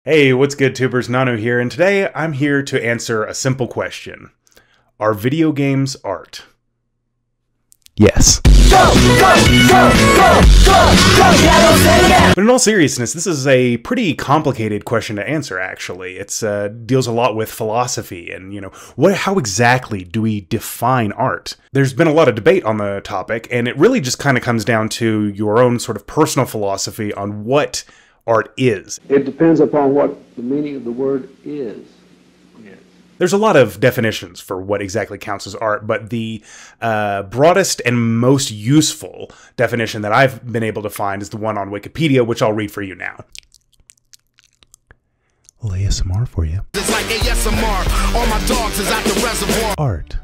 Hey, what's good, tubers? Nannu here, and today I'm here to answer a simple question. Are video games art? Yes. Go, go, go, go, go, go, but in all seriousness, this is a pretty complicated question to answer, actually. It deals a lot with philosophy and, how exactly do we define art? There's been a lot of debate on the topic, and it really just kind of comes down to your own sort of personal philosophy on what art is. It depends upon what the meaning of the word is. There's a lot of definitions for what exactly counts as art, but the broadest and most useful definition that I've been able to find is the one on Wikipedia, which I'll read for you now. ASMR for you. It's like ASMR. All my dogs is at the reservoir. Art.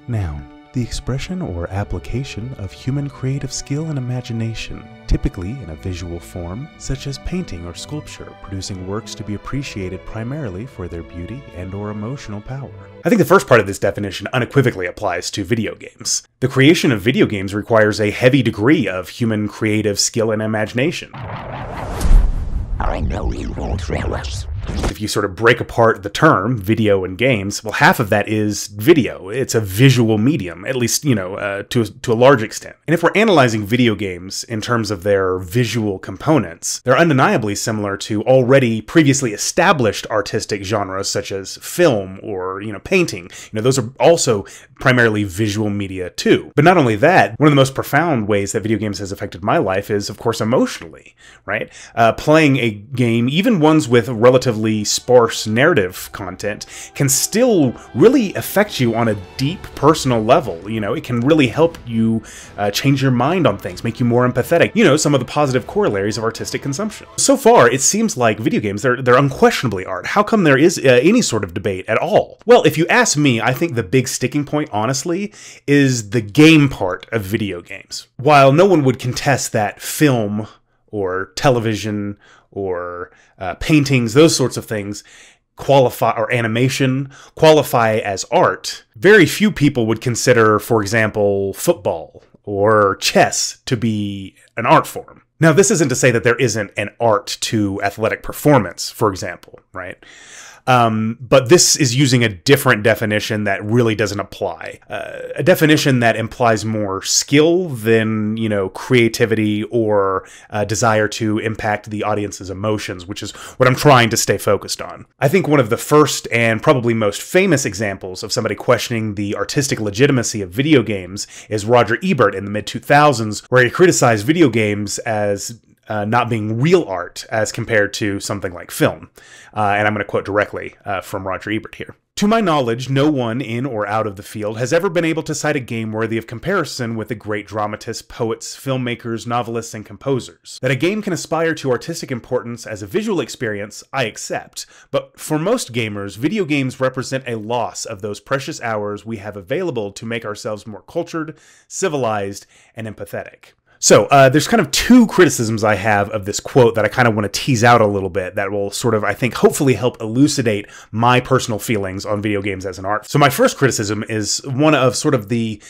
Noun. The expression or application of human creative skill and imagination, typically in a visual form, such as painting or sculpture, producing works to be appreciated primarily for their beauty and/or emotional power. I think the first part of this definition unequivocally applies to video games. The creation of video games requires a heavy degree of human creative skill and imagination. I know you won't realize. If you sort of break apart the term video and games, well, half of that is video. It's a visual medium, at least, to a large extent. And if we're analyzing video games in terms of their visual components, they're undeniably similar to already previously established artistic genres such as film or, painting. Those are also primarily visual media too. But not only that, one of the most profound ways that video games has affected my life is, of course, emotionally, right? Playing a game, even ones with relatively sparse narrative content, can still really affect you on a deep personal level. It can really help you change your mind on things, make you more empathetic. Some of the positive corollaries of artistic consumption. So far, it seems like video games, they're unquestionably art. How come there is any sort of debate at all? Well, if you ask me, I think the big sticking point, honestly, is the game part of video games. While no one would contest that film or television or paintings, those sorts of things qualify, or animation, qualify as art, very few people would consider, for example, football or chess to be an art form. Now, this isn't to say that there isn't an art to athletic performance, for example, right? But this is using a different definition that really doesn't apply. A definition that implies more skill than, creativity or desire to impact the audience's emotions, which is what I'm trying to stay focused on. I think one of the first and probably most famous examples of somebody questioning the artistic legitimacy of video games is Roger Ebert in the mid-2000s, where he criticized video games as not being real art as compared to something like film. And I'm going to quote directly from Roger Ebert here. To my knowledge, no one in or out of the field has ever been able to cite a game worthy of comparison with the great dramatists, poets, filmmakers, novelists, and composers. That a game can aspire to artistic importance as a visual experience, I accept, but for most gamers, video games represent a loss of those precious hours we have available to make ourselves more cultured, civilized, and empathetic. So there's kind of two criticisms I have of this quote that I kind of want to tease out a little bit that will sort of, I think, hopefully help elucidate my personal feelings on video games as an art. So my first criticism is one of sort of the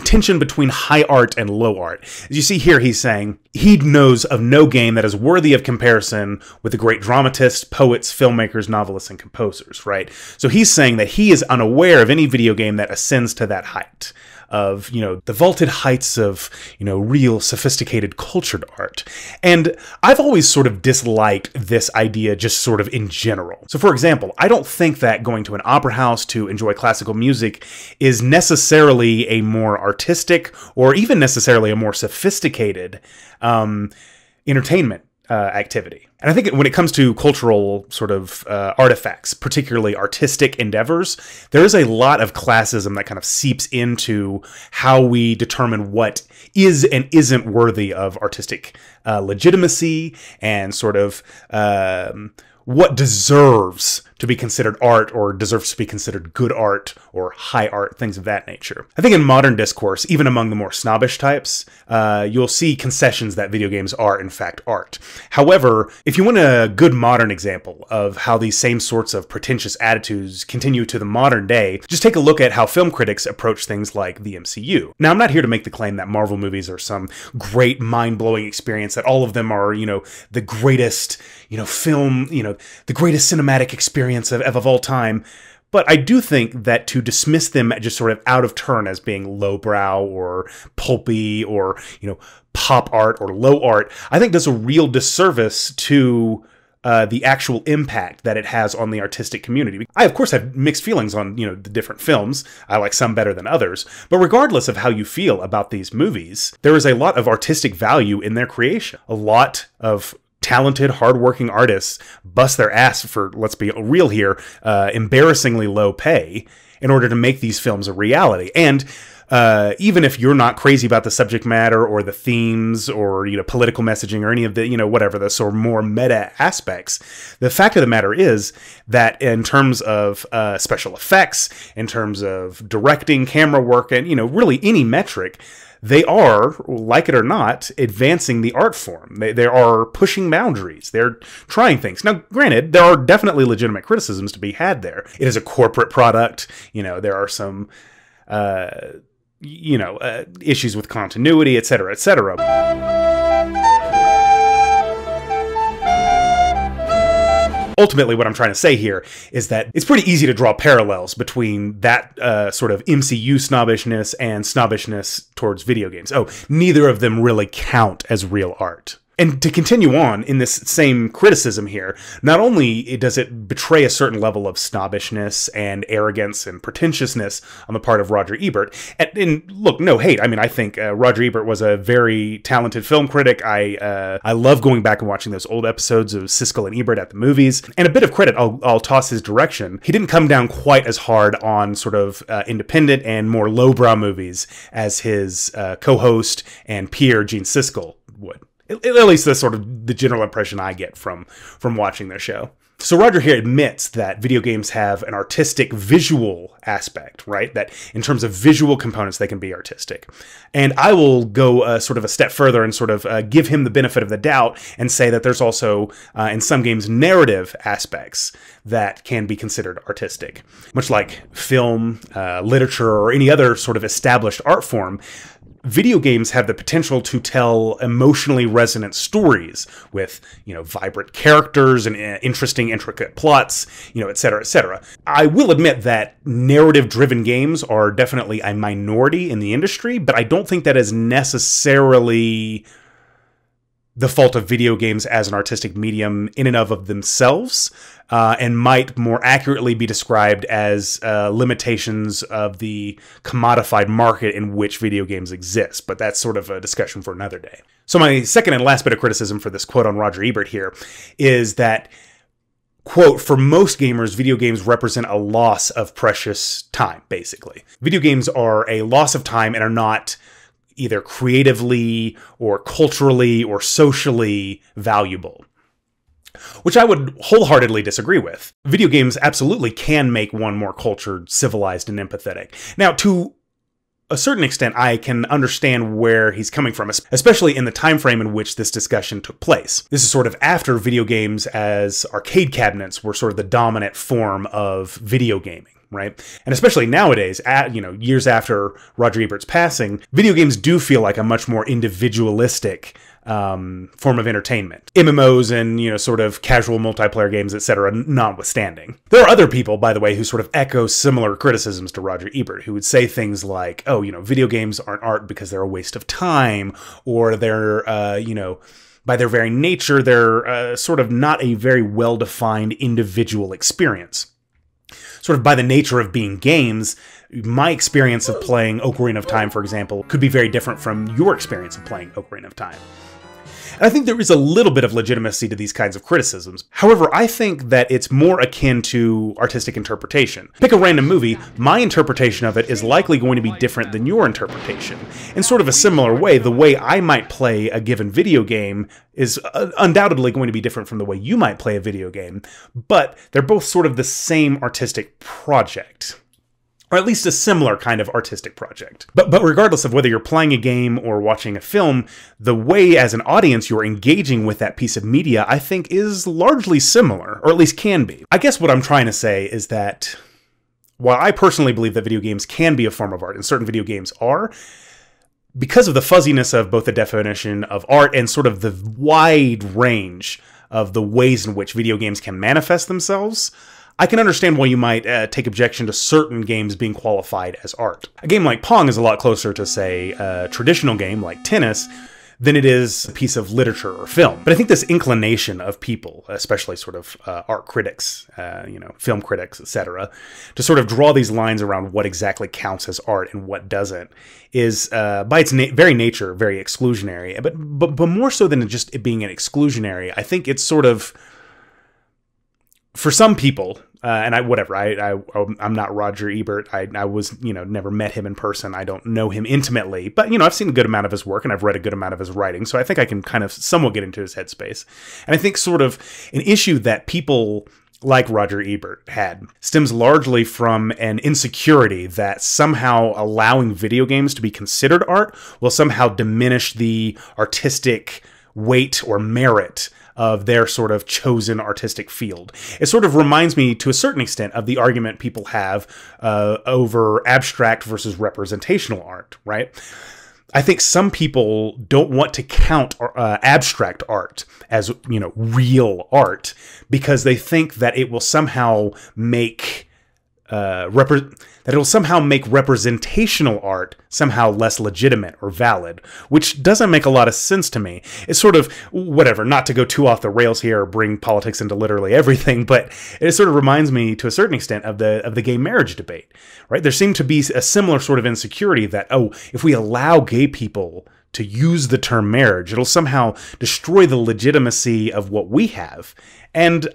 tension between high art and low art. As you see here, he's saying he knows of no game that is worthy of comparison with the great dramatists, poets, filmmakers, novelists, and composers, right? So he's saying that he is unaware of any video game that ascends to that height of, the vaulted heights of, real sophisticated cultured art. And I've always sort of disliked this idea just sort of in general. So for example, I don't think that going to an opera house to enjoy classical music is necessarily a more artistic or even necessarily a more sophisticated entertainment activity. And I think when it comes to cultural sort of artifacts, particularly artistic endeavors, there is a lot of classism that kind of seeps into how we determine what is and isn't worthy of artistic legitimacy and sort of what deserves to be considered art or deserves to be considered good art or high art, things of that nature. I think in modern discourse, even among the more snobbish types, you'll see concessions that video games are in fact art. However, if If you want a good modern example of how these same sorts of pretentious attitudes continue to the modern day, just take a look at how film critics approach things like the MCU. Now, I'm not here to make the claim that Marvel movies are some great mind-blowing experience, that all of them are, the greatest, film, the greatest cinematic experience of all time. But I do think that to dismiss them just sort of out of turn as being lowbrow or pulpy or, pop art or low art, I think does a real disservice to the actual impact that it has on the artistic community. I, of course, have mixed feelings on, the different films. I like some better than others. But regardless of how you feel about these movies, there is a lot of artistic value in their creation. A lot of talented, hardworking artists bust their ass for, let's be real here, embarrassingly low pay in order to make these films a reality. And even if you're not crazy about the subject matter or the themes or, political messaging or any of the, whatever, the sort of more meta aspects, the fact of the matter is that in terms of special effects, in terms of directing, camera work, and, really any metric, they are, like it or not, advancing the art form. They are pushing boundaries. They're trying things. Now, granted, there are definitely legitimate criticisms to be had there. It is a corporate product. There are some, issues with continuity, etc., etc. Ultimately, what I'm trying to say here is that it's pretty easy to draw parallels between that sort of MCU snobbishness and snobbishness towards video games. Oh, neither of them really count as real art. And to continue on in this same criticism here, not only does it betray a certain level of snobbishness and arrogance and pretentiousness on the part of Roger Ebert, and look, no hate. I mean, I think Roger Ebert was a very talented film critic. I love going back and watching those old episodes of Siskel and Ebert at the movies. And a bit of credit I'll toss his direction. He didn't come down quite as hard on sort of independent and more lowbrow movies as his co-host and peer Gene Siskel would. At least that's sort of the general impression I get from watching their show. So Roger here admits that video games have an artistic visual aspect, right? That in terms of visual components, they can be artistic. And I will go sort of a step further and sort of give him the benefit of the doubt and say that there's also, in some games, narrative aspects that can be considered artistic. Much like film, literature, or any other sort of established art form, video games have the potential to tell emotionally resonant stories with, vibrant characters and interesting, intricate plots, et cetera, et cetera. I will admit that narrative-driven games are definitely a minority in the industry, but I don't think that is necessarily the fault of video games as an artistic medium in and of themselves, and might more accurately be described as limitations of the commodified market in which video games exist. But that's sort of a discussion for another day. So my second and last bit of criticism for this quote on Roger Ebert here is that, quote, for most gamers, video games represent a loss of precious time, basically. Video games are a loss of time and are not either creatively or culturally or socially valuable, which I would wholeheartedly disagree with. Video games absolutely can make one more cultured, civilized, and empathetic. Now, to a certain extent, I can understand where he's coming from, especially in the time frame in which this discussion took place. This is sort of after video games as arcade cabinets were sort of the dominant form of video gaming. Right? And especially nowadays, years after Roger Ebert's passing, video games do feel like a much more individualistic form of entertainment. MMOs and, sort of casual multiplayer games, etc., notwithstanding. There are other people, by the way, who sort of echo similar criticisms to Roger Ebert, who would say things like, oh, video games aren't art because they're a waste of time, or they're, by their very nature, they're sort of not a very well-defined individual experience. Sort of by the nature of being games, my experience of playing Ocarina of Time, for example, could be very different from your experience of playing Ocarina of Time. And I think there is a little bit of legitimacy to these kinds of criticisms. However, I think that it's more akin to artistic interpretation. Pick a random movie, my interpretation of it is likely going to be different than your interpretation. In sort of a similar way, the way I might play a given video game is undoubtedly going to be different from the way you might play a video game, but they're both sort of the same artistic project. or at least a similar kind of artistic project. But regardless of whether you're playing a game or watching a film, the way as an audience you're engaging with that piece of media, I think, is largely similar, or at least can be. I guess what I'm trying to say is that while I personally believe that video games can be a form of art, and certain video games are, because of the fuzziness of both the definition of art and sort of the wide range of the ways in which video games can manifest themselves, I can understand why you might take objection to certain games being qualified as art. A game like Pong is a lot closer to, say, a traditional game like tennis than it is a piece of literature or film. But I think this inclination of people, especially sort of art critics, film critics, etc., to sort of draw these lines around what exactly counts as art and what doesn't, is by its very nature very exclusionary. But more so than just it being an exclusionary, I think it's sort of, for some people, and I'm not Roger Ebert. I was, never met him in person. I don't know him intimately, but, I've seen a good amount of his work and I've read a good amount of his writing. So I think I can kind of somewhat get into his headspace. And I think sort of an issue that people like Roger Ebert had stems largely from an insecurity that somehow allowing video games to be considered art will somehow diminish the artistic weight or merit of their sort of chosen artistic field. It sort of reminds me, to a certain extent, of the argument people have over abstract versus representational art, right? I think some people don't want to count abstract art as, real art because they think that it will somehow make representational art somehow less legitimate or valid, which doesn't make a lot of sense to me. It's sort of, whatever, not to go too off the rails here or bring politics into literally everything, but it sort of reminds me to a certain extent of the gay marriage debate, right? There seemed to be a similar sort of insecurity that, if we allow gay people to use the term marriage, it'll somehow destroy the legitimacy of what we have. And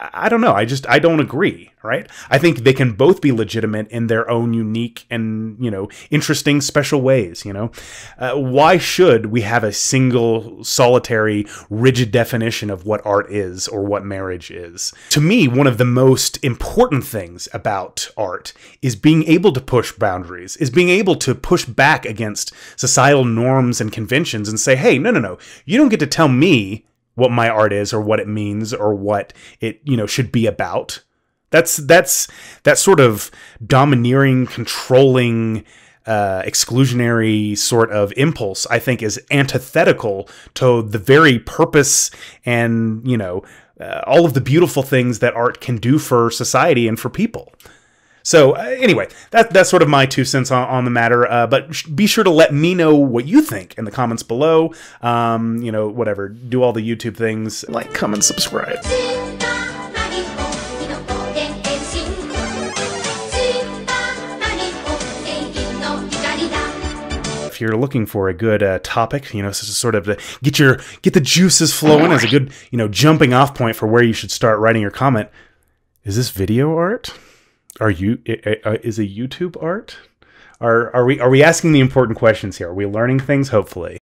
I don't know. I don't agree, right? I think they can both be legitimate in their own unique and, interesting, special ways, Why should we have a single, solitary, rigid definition of what art is or what marriage is? To me, one of the most important things about art is being able to push boundaries, is being able to push back against societal norms and conventions and say, hey, no, you don't get to tell me what my art is or what it means or what it, should be about. That's that sort of domineering, controlling, exclusionary sort of impulse, I think, is antithetical to the very purpose and, all of the beautiful things that art can do for society and for people. So anyway, that's sort of my 2 cents on the matter. But be sure to let me know what you think in the comments below. Whatever. Do all the YouTube things. Like, comment, subscribe. If you're looking for a good topic, sort of to get the juices flowing as a good, jumping off point for where you should start writing your comment. Is this video art? Is a YouTube art? Are we asking the important questions here? Are we learning things? Hopefully.